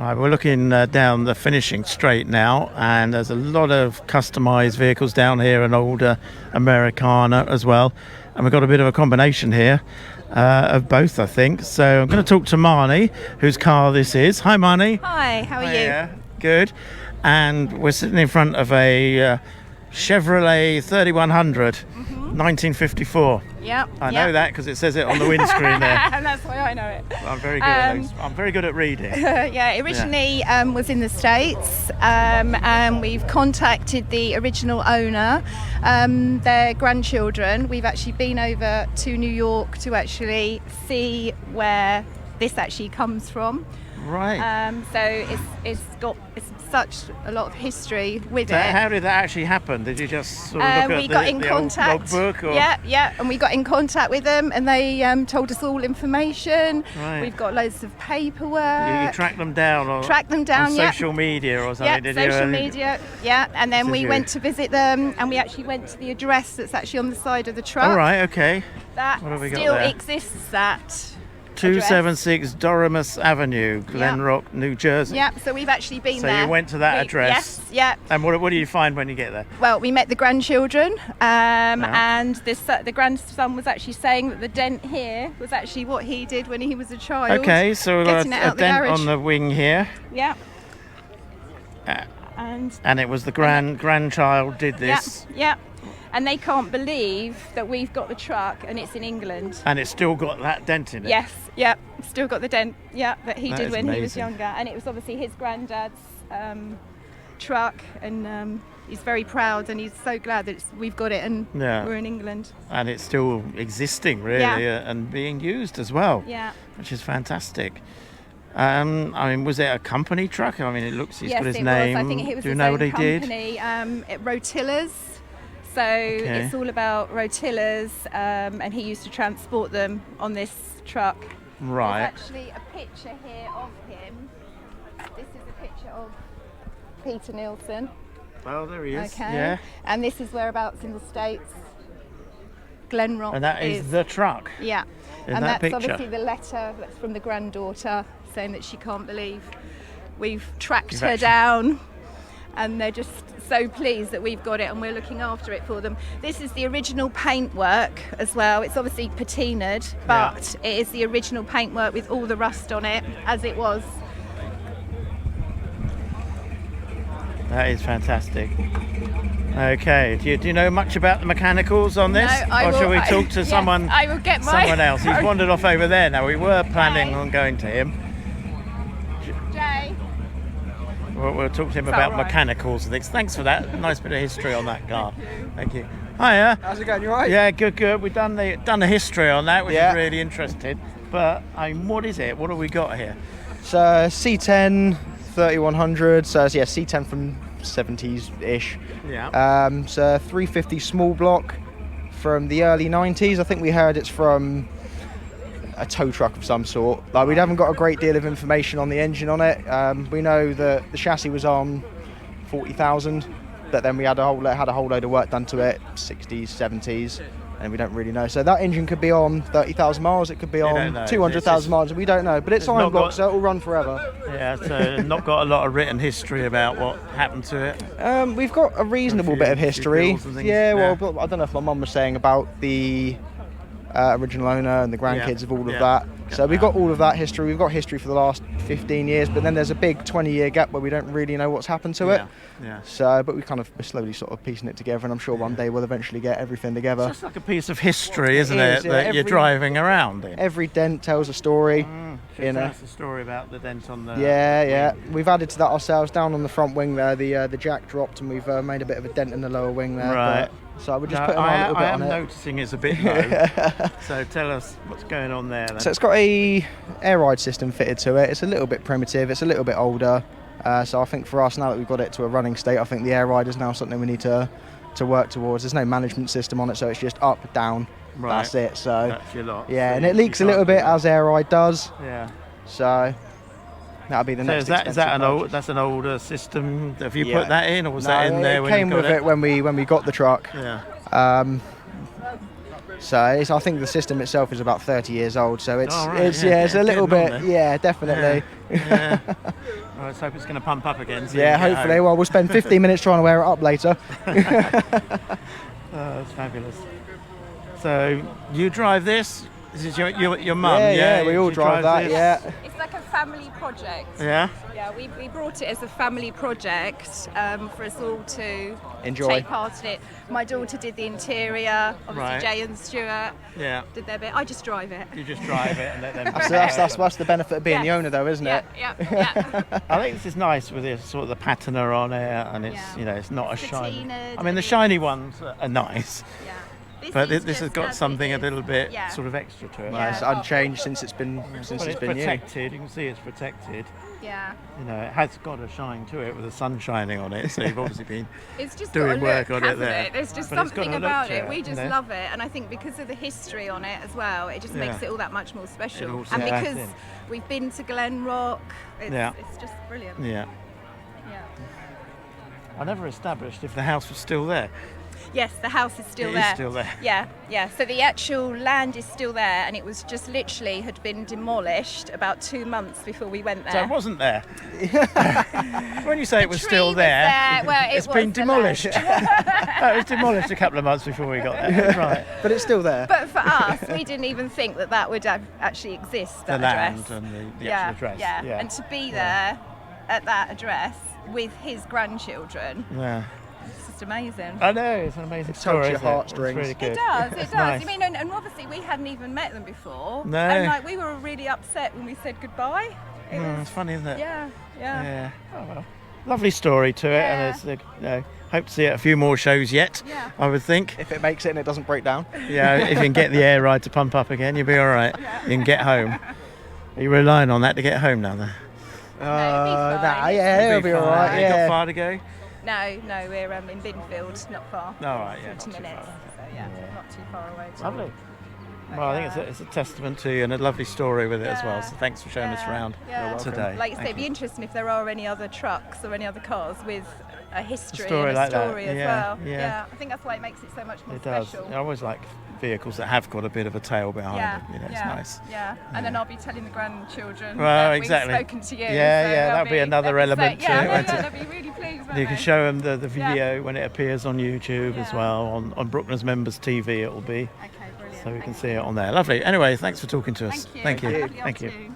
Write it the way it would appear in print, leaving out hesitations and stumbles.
Right, we're looking down the finishing straight now, and there's a lot of customised vehicles down here, an older Americana as well, and we've got a bit of a combination here of both, I think. So I'm going to talk to Marnie, whose car this is. Hi, Marnie. Hi, how are you? Good. And we're sitting in front of a Chevrolet 3100, 1954. Yeah. I know that because it says it on the windscreen there. And that's why I know it. I'm very good at those. I'm very good at reading. Yeah, originally was in the States, and we've contacted the original owner, their grandchildren. We've actually been over to New York to actually see where this actually comes from. Right. So it's such a lot of history with it. How did that actually happen? Did you just sort of look we at got in the contact. old logbook? Or? Yeah, and we got in contact with them, and they told us all information. Right. We've got loads of paperwork. You tracked them down on social media or something, did you? Social media, and then we went to visit them, and we actually went to the address that's actually on the side of the truck. All right, okay. That what have we got still there? exists, that 276 Doremus Avenue, Glen Rock, New Jersey. Yeah, so we've actually been there. So you went to that address? Yes, yeah. And what do you find when you get there? Well, we met the grandchildren, and the grandson was actually saying that the dent here was actually what he did when he was a child. Okay, so a dent garage. on the wing here. Yeah. And it was the grandchild did this. Yeah. And they can't believe that we've got the truck and it's in England. And it's still got that dent in it? Yes, yeah, still got the dent, that he did when amazing. He was younger. And it was obviously his granddad's truck, and he's very proud, and he's so glad that we've got it and we're in England. And it's still existing, really, and being used as well, which is fantastic. I mean, was it a company truck? I mean, he's got his name. Was. I think it was Do you his know own what he company, did? Rotillas. So it's all about rotillas, and he used to transport them on this truck. Right. There's actually a picture here of him. This is a picture of Peter Nielsen. Well, there he is. Okay. Yeah. And this is whereabouts in the States. Glen Rock. And that is the truck. Yeah. In and that that's picture. obviously the letter that's from the granddaughter saying that she can't believe we've tracked her down. And they're just so pleased that we've got it and we're looking after it for them. This is the original paintwork as well. It's obviously patinaed, but it is the original paintwork with all the rust on it as it was. That is fantastic. Okay, do you know much about the mechanicals on this? No, I will. Shall we talk to someone? I will get someone else. He's wandered off over there now. We were planning on going to him. Jay. We'll talk to him about mechanicals and things. Thanks for that. Nice bit of history on that car. Thank you. Hiya. How's it going? You alright? Yeah, good. We've done the history on that, which is really interesting. But I mean, what is it? What have we got here? So C10 3100. So it's, C10 from 70s-ish. Yeah. So 350 small block from the early 90s. I think we heard it's from a tow truck of some sort. Like, we haven't got a great deal of information on the engine on it. We know that the chassis was on 40,000, but then we had a whole load of work done to it, 60s, 70s, and we don't really know. So that engine could be on 30,000 miles, it could be on 200,000 miles, and we don't know. But it's iron block, so it will run forever. Yeah, so not got a lot of written history about what happened to it. We've got a reasonable bit of history. Well, I don't know if my mum was saying about the original owner and the grandkids of all of that. So we've got all of that history. We've got history for the last 15 years, but then there's a big 20-year gap where we don't really know what's happened to it. Yeah. So, but we're slowly sort of piecing it together, and I'm sure one day we'll eventually get everything together. It's just like a piece of history, isn't it? That you're driving around in. Every dent tells a story. Tell us a story about the dent on the... Yeah. We've added to that ourselves. Down on the front wing there, the jack dropped, and we've made a bit of a dent in the lower wing there. Right. So we're just putting on a little bit on it. I am noticing it's a bit low. So tell us what's going on there then. So it's got a air ride system fitted to it. It's a little bit primitive. It's a little bit older. So I think for us, now that we've got it to a running state, I think the air ride is now something we need to work towards. There's no management system on it, so it's just up, down. Right. That's it. So that's your lot. Yeah, so and it leaks a little bit as air ride does. Yeah. So that'll be the next. Is that an older system? Have you put that in, or was that in there when you got it? It came with it when we got the truck. Yeah. So I think the system itself is about 30 years old. So it's it's a little bit, definitely. Yeah. Well, let's hope it's going to pump up again. So Yeah, hopefully. Well, we'll spend 15 minutes trying to wear it up later. Oh, that's fabulous. So you drive this? This is your mum? Yeah, we all She drive drives that. this? Yeah. It's like a family project. Yeah. Yeah, we brought it as a family project for us all to Enjoy. take part in it. My daughter did the interior, obviously Right. Jay and Stuart Yeah. did their bit. I just drive it. You just drive it and let them. That's the benefit of being the Yes. owner, though, isn't it? Yeah. I think this is nice with this sort of the patina on it, and it's Yeah. it's not It's a shiny. patinaed I mean, the and shiny ones are nice, Yeah. but is this has just got as something it a is. little bit Yeah. sort of extra to it. Well, it's unchanged since it's been Well, new. it's protected. You can see it's protected. Yeah. You know, it has got a shine to it with the sun shining on it. So you've obviously been It's just doing got a work look, on it hasn't there. There's just But it's got something a look about to it. it, We just you know? love it, and I think because of the history on it as well, it just makes Yeah. it all that much more special. It all And sinks because in. we've been to Glen Rock, Yeah. it's just brilliant. Yeah. Yeah. I never established if the house was still there. Yes, the house is still It there. is still there. Yeah, yeah. So the actual land is still there, and it was just literally had been demolished about 2 months before we went there. So it wasn't there. When you say it was tree still was there, there. Well, it it's was been the demolished. land. It was demolished a couple of months before we got there. Right. But it's still there. But for us, we didn't even think that would actually exist. The That land address. and the yeah, actual address. yeah, and to be there at that address with his grandchildren, Yeah. it's just amazing. I know, it's an amazing tugs story. your isn't it? heartstrings. It's really good. It does, it It's does. nice. I mean, and obviously we hadn't even met them before. No. And like we were really upset when we said goodbye. It was, It's funny, isn't it? yeah, yeah. Yeah. Oh, well. Lovely story to it, Yeah. and it's hope to see it at a few more shows yet. Yeah. I would think. If it makes it and it doesn't break down. Yeah, if you can get the air ride to pump up again, you'll be all right. You can get home. Are you relying on that to get home now? Then? Yeah, You'll it'll be fine. alright. You got Yeah. far to go? No, we're in Binfield, not far. No, all right, yeah. 40 not too minutes. far. So yeah, not too far away. at all. Lovely. But Well, I think it's a testament to you and a lovely story with it as well. Yeah. So thanks for showing us around Yeah. today. Like you say, Thank it'd be interesting if there are any other trucks or any other cars with a history story and a like that. story as Yeah, well. yeah. I think that's why it makes it so much more It does. special. I always like vehicles that have got a bit of a tail behind Yeah, them. You know, yeah, it's nice. yeah. And then I'll be telling the grandchildren Well, that exactly. we've spoken to you. Yeah, so yeah, they'll that'll be another they'll be element so, to yeah, it, yeah, won't yeah, it? they'll be really pleased. won't You can they? show them the Yeah. video when it appears on YouTube as Yeah. well. On Brooklands Members TV it will be. Okay, brilliant. So we can Thank see it on there. Lovely. Anyway, thanks for talking to us. Thank you. Thank you. Have a lovely Thank you. afternoon.